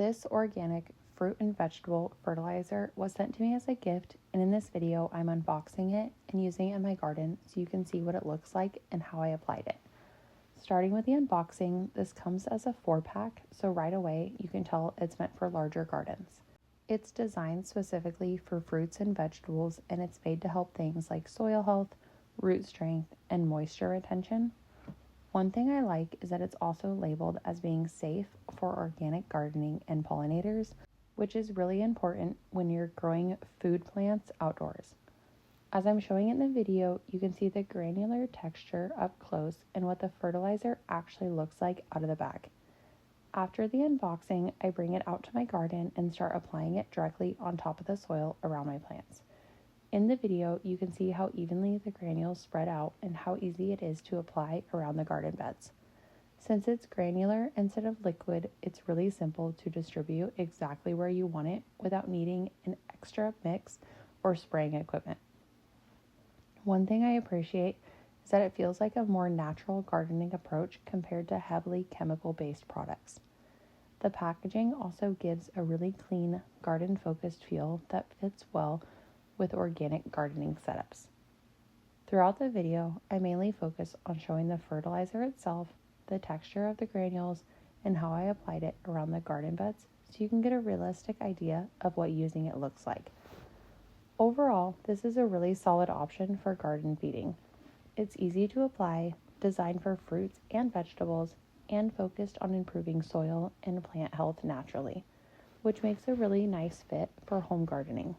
This organic fruit and vegetable fertilizer was sent to me as a gift, and in this video I'm unboxing it and using it in my garden so you can see what it looks like and how I applied it. Starting with the unboxing, this comes as a 4-pack, so right away you can tell it's meant for larger gardens. It's designed specifically for fruits and vegetables, and it's made to help things like soil health, root strength, and moisture retention. One thing I like is that it's also labeled as being safe for organic gardening and pollinators, which is really important when you're growing food plants outdoors. As I'm showing it in the video, you can see the granular texture up close and what the fertilizer actually looks like out of the bag. After the unboxing, I bring it out to my garden and start applying it directly on top of the soil around my plants. In the video, you can see how evenly the granules spread out and how easy it is to apply around the garden beds. Since it's granular instead of liquid, it's really simple to distribute exactly where you want it without needing an extra mix or spraying equipment. One thing I appreciate is that it feels like a more natural gardening approach compared to heavily chemical-based products. The packaging also gives a really clean, garden-focused feel that fits well with organic gardening setups. Throughout the video, I mainly focus on showing the fertilizer itself, the texture of the granules, and how I applied it around the garden beds so you can get a realistic idea of what using it looks like. Overall, this is a really solid option for garden feeding. It's easy to apply, designed for fruits and vegetables, and focused on improving soil and plant health naturally, which makes a really nice fit for home gardening.